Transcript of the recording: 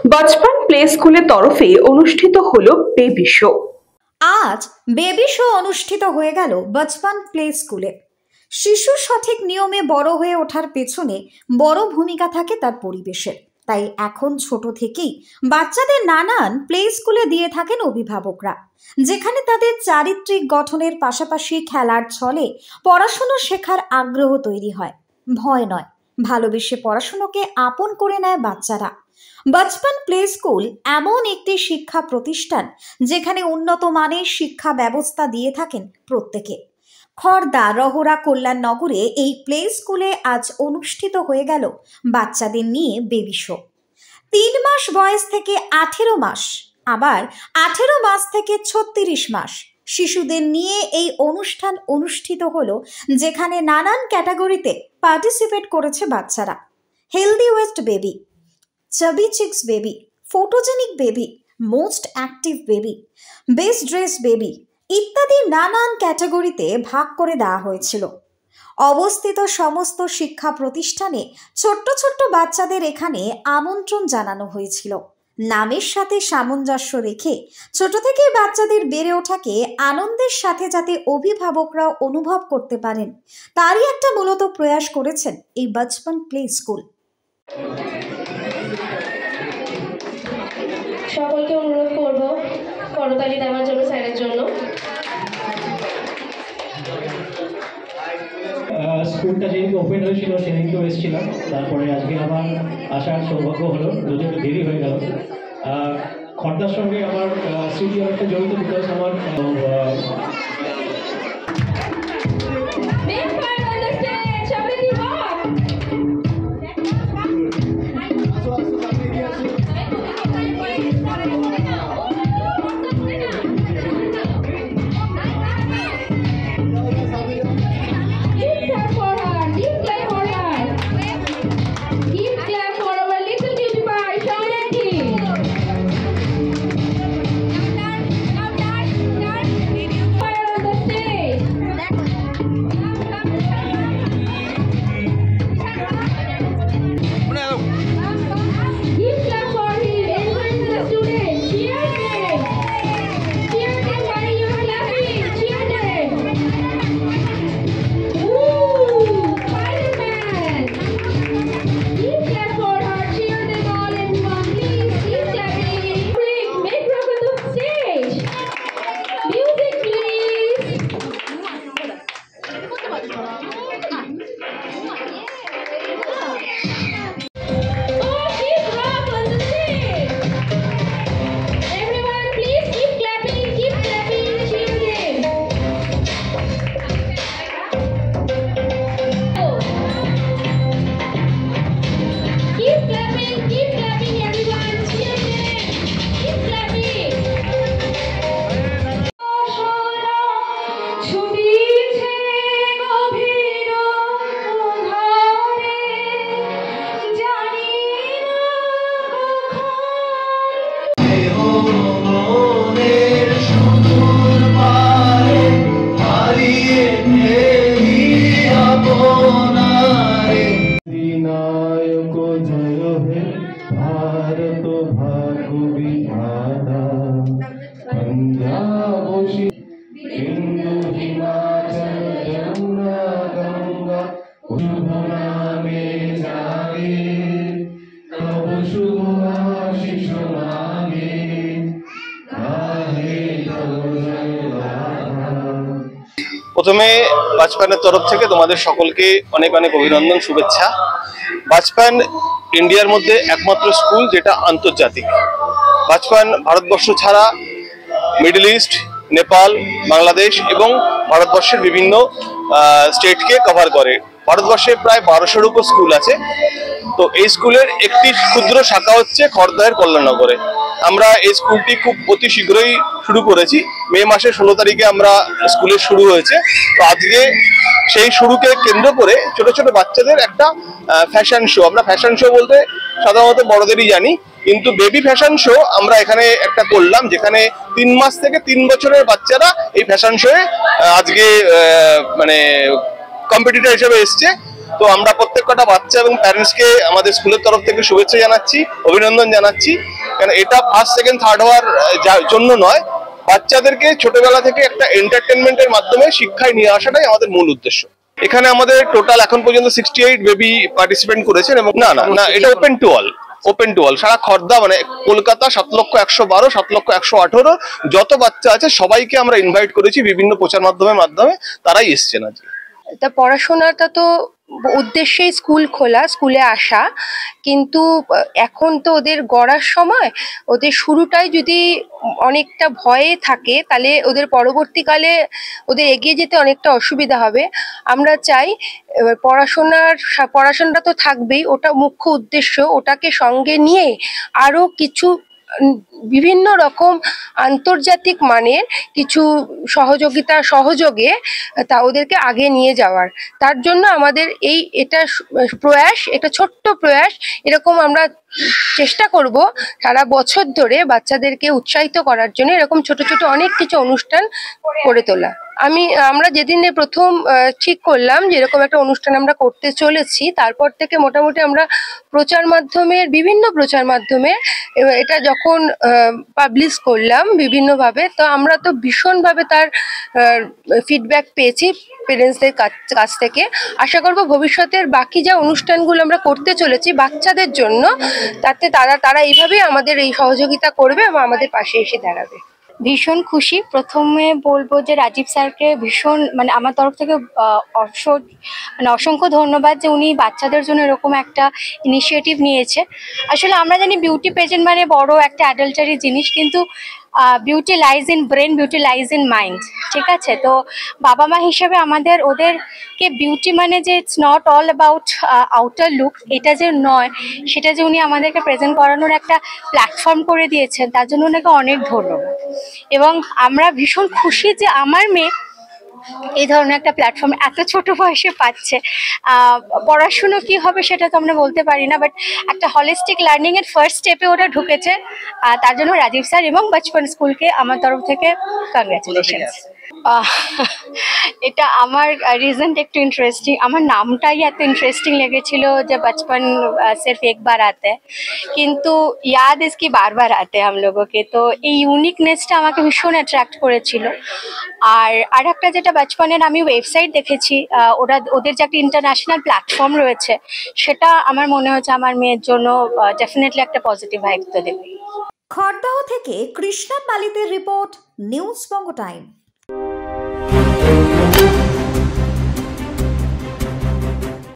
बचपन प्ले स्कूलेर तरफे अनुष्ठित hello baby show. आज baby show अनुष्ठित হয়ে গেল बचपन प्ले स्कूले। শিশু সঠিক নিয়মে বড় হয়ে ওঠার পেছনে বড় ভূমিকা থাকে তার পরিবেশের। তাই এখন ছোট থেকেই বাচ্চাদের নানান প্লে স্কুলে দিয়ে থাকেন অভিভাবকরা, যেখানে তাদের চারিত্রিক গঠনের পাশাপাশি খেলার ছলে পড়াশোনা শেখার আগ্রহ তৈরি হয়। ভয় নয়, ভালোবেসে পড়াশোনাকে আপন করে নেয় বাচ্চারা। बचपन प्ले स्कूल एमन एकटी शिक्षा प्रतिष्ठान जेखाने उन्नत मानेर शिक्षा व्यवस्था दिए थाकेन प्रत्येके। खड़दा रहरा कल्याण नगरे एई प्ले स्कूले आज अनुष्ठित हये गेल बाच्चादेर निये बेबी शो। 3 मास बयस थेके 18 मास, आबार 18 मास थेके 36 मास शिशुदेर निये एई अनुष्ठान अनुष्ठित हलो, जेखाने नानान कैटागरिते पार्टिसिपेट करेছে बाच्चारा। Healthy west baby, chubby cheeks baby, photogenic baby, most active baby, best dress baby इत्यादि नानान कैटागरिते भाग करे देওয়া হয়েছিল। অবস্থিত সমস্ত শিক্ষা প্রতিষ্ঠানে ছোট্ট ছোট্ট বাচ্চাদের এখানে আমন্ত্রণ জানানো হয়েছিল। নামের সাথে সামঞ্জস্য রেখে ছোট থেকেই বাচ্চাদের বেড়ে ওঠাকে আনন্দের সাথে যাতে অভিভাবকরা অনুভব করতে পারেন, তারই একটা মূলত প্রয়াস করেছেন এই बचपन প্লে স্কুল। সকলকে অনুরোধ করব করতালি দেওয়ার জন্য স্যারের জন্য। স্কুলটা যেদিন ওপেন হয়েছিল সেদিন তো এসেছিলাম, তারপরে আজকে আমার আসার সৌভাগ্য হলো, যদি একটু দেরি হয়ে গেল। খড়দার সঙ্গে আমার স্মৃতি অনেকটা জড়িত, বিকজ আমার প্রথমে বাচপানের তরফ থেকে তোমাদের সকলকে অনেক অনেক অভিনন্দন, শুভেচ্ছা। বাচপান ইন্ডিয়ার মধ্যে একমাত্র স্কুল যেটা আন্তর্জাতিক। বাচপান ভারতবর্ষ ছাড়া মিডল ইস্ট, নেপাল, বাংলাদেশ এবং ভারতবর্ষের বিভিন্ন স্টেটকে কভার করে। ভারতবর্ষে প্রায় 1200-এর উপর স্কুল আছে। তো এই স্কুলের একটি ক্ষুদ্র শাখা হচ্ছে খড়দায়ের কল্যাণনগরে। আমরা এই স্কুলটি খুব অতি শীঘ্রই শুরু করেছি। মে মাসের 16 তারিখে আমরা স্কুলের শুরু হয়েছে। তো আজকে সেই শুরুকে কেন্দ্র করে ছোট ছোট বাচ্চাদের একটা ফ্যাশন শো, আমরা ফ্যাশন শো বলতে সাধারণত বড়দেরই জানি, কিন্তু বেবি ফ্যাশন শো আমরা এখানে একটা করলাম, যেখানে 3 মাস থেকে 3 বছরের বাচ্চারা এই ফ্যাশন শোয়ে আজকে মানে কম্পিটিটর হিসেবে এসছে। তো আমরা প্রত্যেকটা বাচ্চা এবং প্যারেন্টসকে আমাদের স্কুলের তরফ থেকে শুভেচ্ছা জানাচ্ছি, অভিনন্দন জানাচ্ছি। কারণ এটা ফার্স্ট সেকেন্ড থার্ড হওয়ার জন্য নয়, বাচ্চাদেরকে ছোটবেলা থেকে একটা এন্টারটেনমেন্টের মাধ্যমে শিক্ষায় নিয়ে আসাটাই আমাদের মূল উদ্দেশ্য। এখানে আমাদের টোটাল এখন পর্যন্ত 68 বেবি পার্টিসিপেন্ট করেছেন এবং না এটা ওপেন টু অল সারা খর্দা মানে কলকাতা 7,112 7,118 যত বাচ্চা আছে সবাইকে আমরা ইনভাইট করেছি বিভিন্ন প্রচার মাধ্যমে তারাই এসছেন আজকে। তা পড়াশোনাটা তো উদ্দেশ্যেই স্কুল খোলা, স্কুলে আসা, কিন্তু এখন তো ওদের গড়ার সময়, ওদের শুরুটাই যদি অনেকটা ভয়ে থাকে তাহলে ওদের পরবর্তীকালে ওদের এগিয়ে যেতে অনেকটা অসুবিধা হবে। আমরা চাই পড়াশোনাটা তো থাকবেই, ওটা মুখ্য উদ্দেশ্য, ওটাকে সঙ্গে নিয়ে আরো কিছু বিভিন্ন রকম আন্তর্জাতিক মানের কিছু সহযোগে তা ওদেরকে আগে নিয়ে যাওয়ার। তার জন্য আমাদের এটা ছোট্ট প্রয়াস, এরকম আমরা চেষ্টা করব সারা বছর ধরে বাচ্চাদেরকে উৎসাহিত করার জন্য এরকম ছোট ছোট অনেক কিছু অনুষ্ঠান করে তোলা। আমরা যেদিনে প্রথম ঠিক করলাম যে এরকম একটা অনুষ্ঠান আমরা করতে চলেছি, তারপর থেকে মোটামুটি আমরা বিভিন্ন প্রচার মাধ্যমে এটা যখন পাবলিশ করলাম বিভিন্নভাবে, তো আমরা তো ভীষণভাবে তার ফিডব্যাক পেয়েছি পেরেন্টসদের কাছ থেকে। আশা করব ভবিষ্যতের বাকি যা অনুষ্ঠানগুলো আমরা করতে চলেছি বাচ্চাদের জন্য, তাতে তারা এইভাবেই আমাদের এই সহযোগিতা করবে এবং আমাদের পাশে এসে দাঁড়াবে। ভীষণ খুশি। প্রথমে বলবো যে রাজীব স্যারকে ভীষণ আমার তরফ থেকে অসংখ্য ধন্যবাদ যে উনি বাচ্চাদের জন্য এরকম একটা ইনিশিয়েটিভ নিয়েছে। আসলে আমরা জানি বিউটি পেজেন্ট মানে বড় একটা অ্যাডাল্টারি জিনিস, কিন্তু beauty lies in brain, beauty lies in mind, ঠিক আছে? তো বাবা মা হিসেবে ওদেরকে বিউটি মানে যে it's not all about outer look, এটা যে নয়, সেটা যে উনি আমাদেরকে প্রেজেন্ট করানোর একটা প্ল্যাটফর্ম করে দিয়েছেন, তার জন্য ওনাকে অনেক ধন্যবাদ। এবং আমরা ভীষণ খুশি যে আমার মেয়ে এই ধরনের একটা প্ল্যাটফর্ম এত ছোট বয়সে পাচ্ছে। পড়াশুনো কি হবে সেটা তো আমরা বলতে পারি না, বাট একটা হলিস্টিক লার্নিং এর ফার্স্ট স্টেপে ওরা ঢুকেছে। তার জন্য রাজীব স্যার এবং বচপন স্কুলকে আমার তরফ থেকে কংগ্রাচুলেশনস। এটা আমার রিজনটা একটু ইন্টারেস্টিং, আমার নামটাই এত ইন্টারেস্টিং লেগেছিল যে বচপন সির্ফ একবার আতে কিন্তু ইয়াদ ইসকি বারবার আতে हम लोगों के। তো এই ইউনিকনেসটা আমাকে ভীষণ অ্যাট্রাক্ট করেছিল। আর একটা যেটা বচপনের আমি ওয়েবসাইট দেখেছি, ওদের যে একটা ইন্টারন্যাশনাল প্ল্যাটফর্ম রয়েছে, সেটা আমার মনে হচ্ছে আমার মেয়ের জন্য ডেফিনেটলি একটা পজিটিভ ভাইব তো দেবে। খড়দহ থেকে কৃষ্ণা পালিতের রিপোর্ট, নিউজ বঙ্গ টাইম।